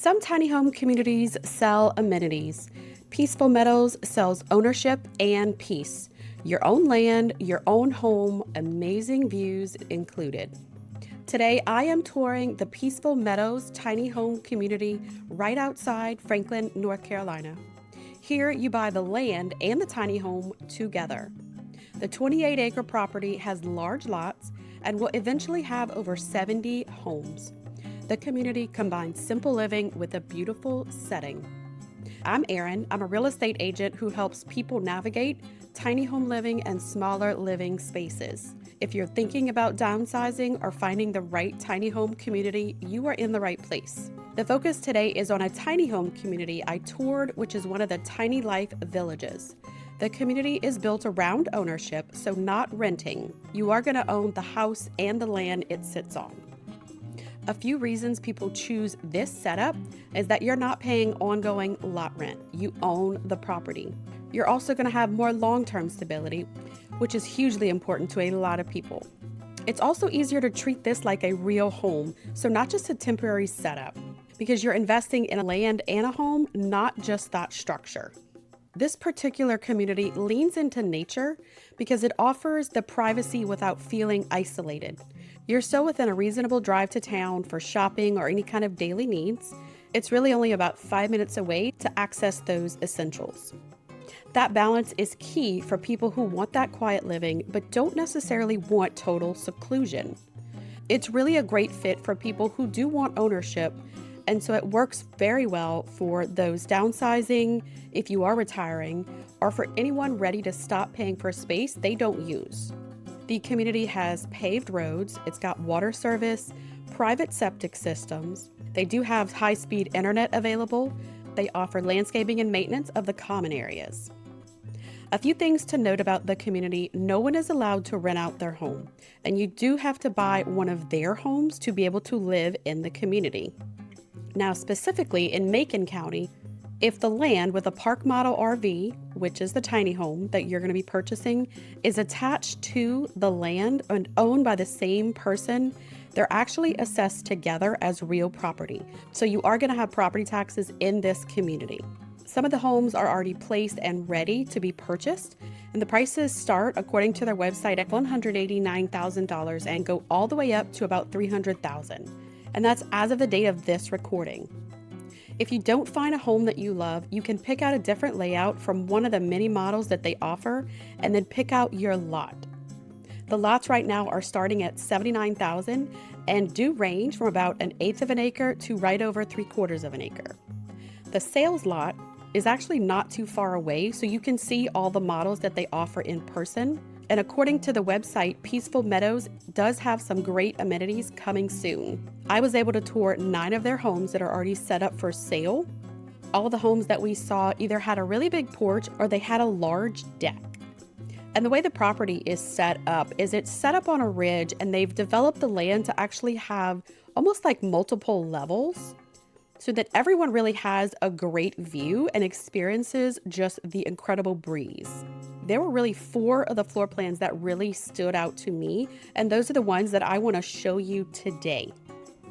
Some tiny home communities sell amenities. Peaceful Meadows sells ownership and peace. Your own land, your own home, amazing views included. Today, I am touring the Peaceful Meadows tiny home community right outside Franklin, North Carolina. Here, you buy the land and the tiny home together. The 28-acre property has large lots and will eventually have over 70 homes. The community combines simple living with a beautiful setting. I'm Erin. I'm a real estate agent who helps people navigate tiny home living and smaller living spaces. If you're thinking about downsizing or finding the right tiny home community, you are in the right place. The focus today is on a tiny home community I toured, which is one of the Tiny Life Villages. The community is built around ownership, so not renting. You are going to own the house and the land it sits on. A few reasons people choose this setup is that you're not paying ongoing lot rent. You own the property. You're also going to have more long-term stability, which is hugely important to a lot of people. It's also easier to treat this like a real home, so not just a temporary setup, because you're investing in a land and a home, not just that structure. This particular community leans into nature because it offers the privacy without feeling isolated. You're still within a reasonable drive to town for shopping or any kind of daily needs. It's really only about 5 minutes away to access those essentials. That balance is key for people who want that quiet living but don't necessarily want total seclusion. It's really a great fit for people who do want ownership, and so it works very well for those downsizing, if you are retiring, or for anyone ready to stop paying for space they don't use. The community has paved roads, it's got water service, private septic systems. They do have high-speed internet available. They offer landscaping and maintenance of the common areas. A few things to note about the community: no one is allowed to rent out their home, and you do have to buy one of their homes to be able to live in the community. Now, specifically in Macon County, if the land with a park model RV, which is the tiny home that you're going to be purchasing, is attached to the land and owned by the same person, they're actually assessed together as real property. So you are going to have property taxes in this community. Some of the homes are already placed and ready to be purchased, and the prices start, according to their website, at $189,000 and go all the way up to about $300,000. And that's as of the date of this recording. If you don't find a home that you love, you can pick out a different layout from one of the many models that they offer and then pick out your lot. The lots right now are starting at $79,000 and do range from about 1/8 of an acre to right over 3/4 of an acre. The sales lot is actually not too far away, so you can see all the models that they offer in person. And according to the website, Peaceful Meadows does have some great amenities coming soon. I was able to tour 9 of their homes that are already set up for sale. All of the homes that we saw either had a really big porch or they had a large deck. And the way the property is set up is it's set up on a ridge, and they've developed the land to actually have almost like multiple levels, so that everyone really has a great view and experiences just the incredible breeze. There were really 4 of the floor plans that really stood out to me, and those are the ones that I want to show you today.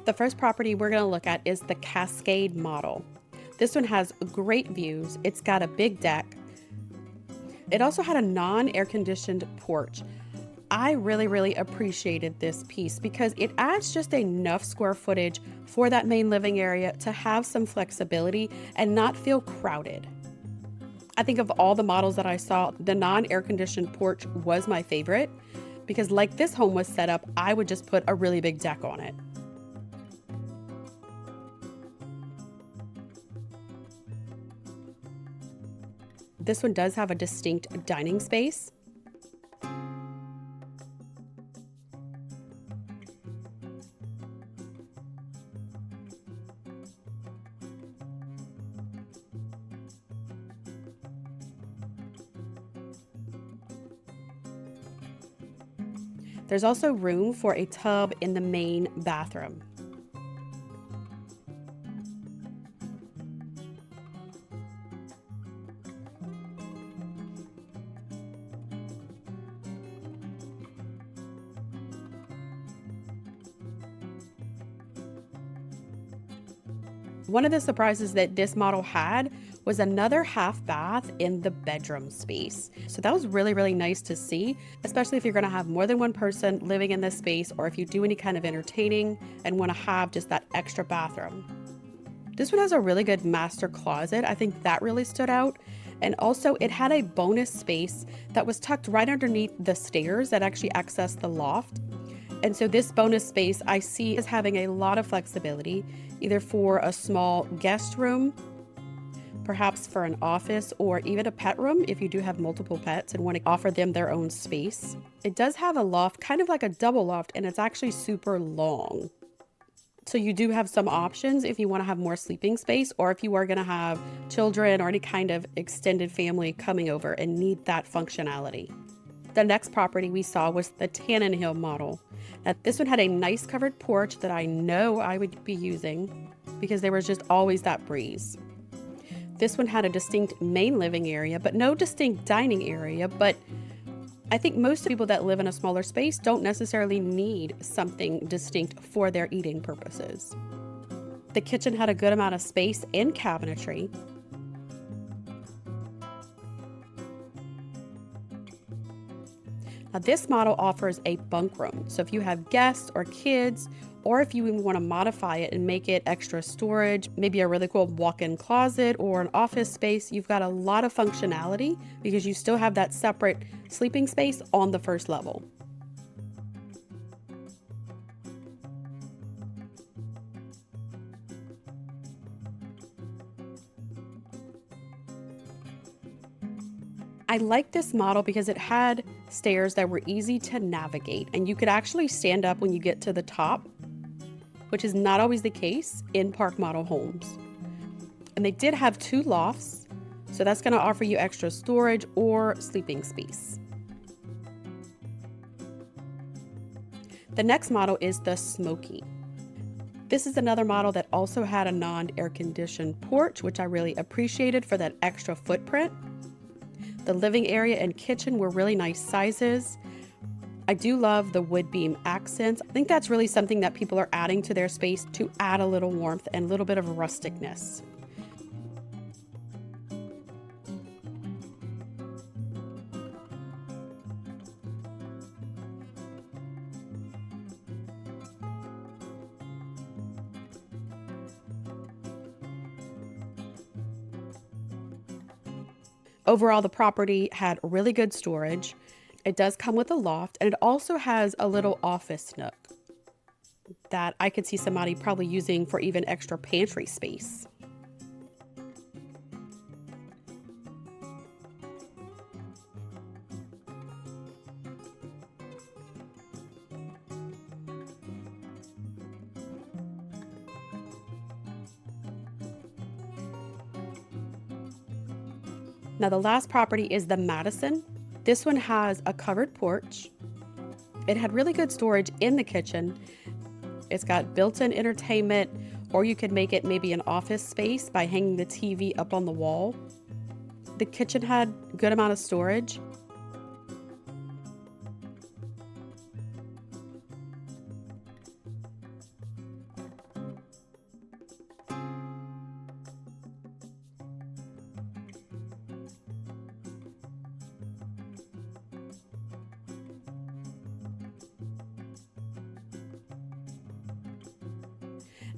The first property we're going to look at is the Cascade model. This one has great views. It's got a big deck. It also had a non-air conditioned porch. I really appreciated this piece because it adds just enough square footage for that main living area to have some flexibility and not feel crowded. I think of all the models that I saw, the non-air conditioned porch was my favorite because, like this home was set up, I would just put a really big deck on it. This one does have a distinct dining space. There's also room for a tub in the main bathroom. One of the surprises that this model had was another half bath in the bedroom space. So that was really, really nice to see, especially if you're gonna have more than one person living in this space, or if you do any kind of entertaining and wanna have just that extra bathroom. This one has a really good master closet. I think that really stood out. And also it had a bonus space that was tucked right underneath the stairs that actually access the loft. And so this bonus space I see as having a lot of flexibility, either for a small guest room, perhaps for an office, or even a pet room if you do have multiple pets and want to offer them their own space. It does have a loft, kind of like a double loft, and it's actually super long. So you do have some options if you want to have more sleeping space, or if you are going to have children or any kind of extended family coming over and need that functionality. The next property we saw was the Tannenhill model. Now, this one had a nice covered porch that I know I would be using because there was just always that breeze. This one had a distinct main living area, but no distinct dining area. But I think most people that live in a smaller space don't necessarily need something distinct for their eating purposes. The kitchen had a good amount of space and cabinetry. Now, this model offers a bunk room. So if you have guests or kids, or if you even want to modify it and make it extra storage, maybe a really cool walk-in closet or an office space, you've got a lot of functionality because you still have that separate sleeping space on the first level. I like this model because it had stairs that were easy to navigate, and you could actually stand up when you get to the top, which is not always the case in park model homes. And they did have 2 lofts, so that's going to offer you extra storage or sleeping space. The next model is the Smoky. This is another model that also had a non-air conditioned porch, which I really appreciated for that extra footprint. The living area and kitchen were really nice sizes. I do love the wood beam accents. I think that's really something that people are adding to their space to add a little warmth and a little bit of rusticness. Overall, the property had really good storage. It does come with a loft, and it also has a little office nook that I could see somebody probably using for even extra pantry space. Now, the last property is the Madison. This one has a covered porch. It had really good storage in the kitchen. It's got built-in entertainment, or you could make it maybe an office space by hanging the TV up on the wall. The kitchen had a good amount of storage.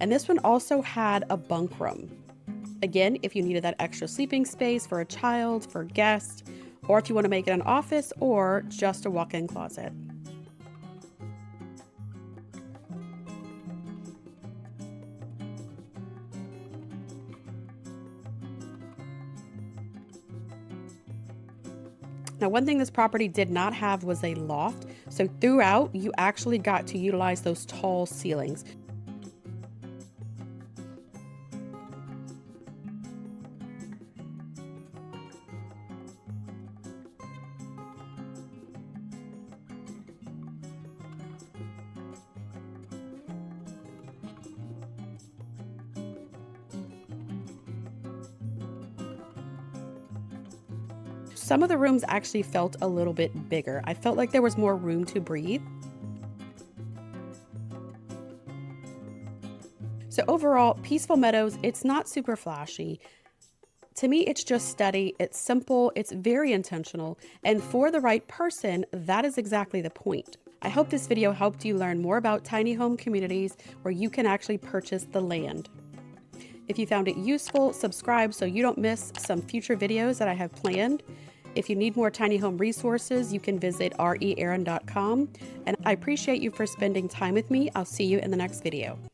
And this one also had a bunk room. Again, if you needed that extra sleeping space for a child, for guests, or if you want to make it an office or just a walk-in closet. Now, one thing this property did not have was a loft. So throughout, you actually got to utilize those tall ceilings. Some of the rooms actually felt a little bit bigger. I felt like there was more room to breathe. So overall, Peaceful Meadows, it's not super flashy. To me, it's just steady, it's simple, it's very intentional, and for the right person, that is exactly the point. I hope this video helped you learn more about tiny home communities where you can actually purchase the land. If you found it useful, subscribe so you don't miss some future videos that I have planned. If you need more tiny home resources, you can visit rearon.com. And I appreciate you for spending time with me. I'll see you in the next video.